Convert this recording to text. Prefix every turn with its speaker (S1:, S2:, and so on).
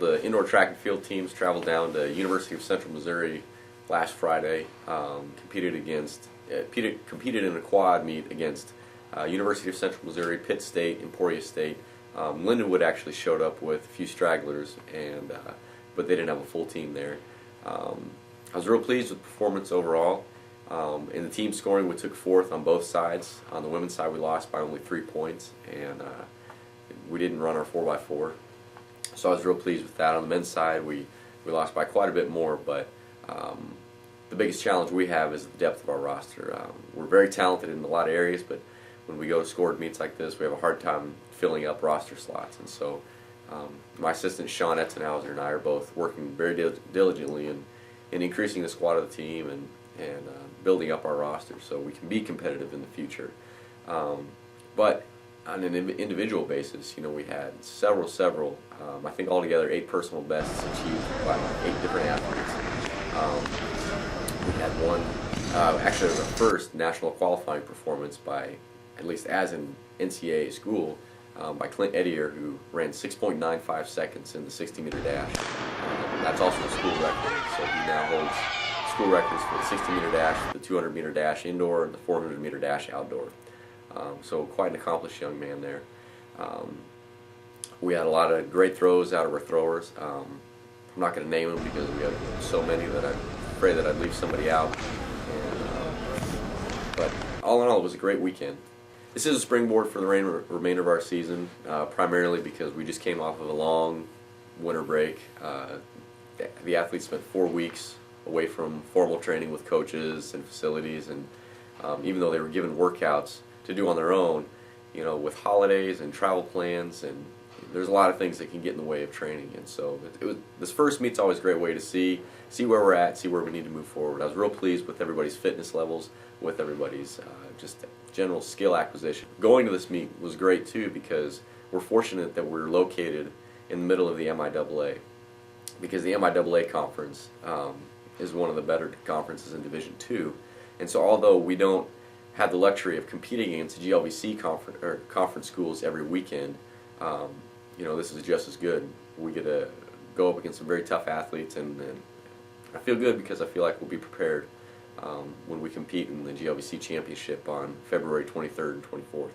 S1: the indoor track and field teams traveled down to University of Central Missouri last Friday. Competed in a quad meet against University of Central Missouri, Pitt State, Emporia State. Lindenwood actually showed up with a few stragglers, but they didn't have a full team there. I was real pleased with the performance overall. In the team scoring, we took fourth on both sides. On the women's side, we lost by only 3 points, and we didn't run our 4x4. So I was real pleased with that. On the men's side, we lost by quite a bit more, but the biggest challenge we have is the depth of our roster. We're very talented in a lot of areas, but when we go to scored meets like this, we have a hard time filling up roster slots. And so my assistant Sean Etzenhauser and I are both working very diligently in increasing the squad of the team and building up our roster so we can be competitive in the future. But on an individual basis, we had several, I think altogether 8 personal bests achieved by 8 different athletes. We had one, actually it was our first national qualifying performance by, at least as an NCAA school, by Clint Edier, who ran 6.95 seconds in the 60-meter dash. That's also a school record, so he now holds school records for the 60-meter dash, the 200-meter dash indoor, and the 400-meter dash outdoor. So quite an accomplished young man there. We had a lot of great throws out of our throwers. I'm not going to name them because we have so many that I'm afraid that I'd leave somebody out. But all in all, it was a great weekend. This is a springboard for the remainder of our season, primarily because we just came off of a long winter break. The athletes spent 4 weeks away from formal training with coaches and facilities, and even though they were given workouts to do on their own, with holidays and travel plans, and there's a lot of things that can get in the way of training. And so this first meet's always a great way to see where we're at, see where we need to move forward. I was real pleased with everybody's fitness levels, with everybody's just general skill acquisition. Going to this meet was great too because we're fortunate that we're located in the middle of the MIAA, because the MIAA conference is one of the better conferences in Division II. And so although we don't have the luxury of competing against the GLVC conference schools every weekend, this is just as good. We get to go up against some very tough athletes, and I feel good because I feel like we'll be prepared when we compete in the GLVC championship on February 23rd and 24th.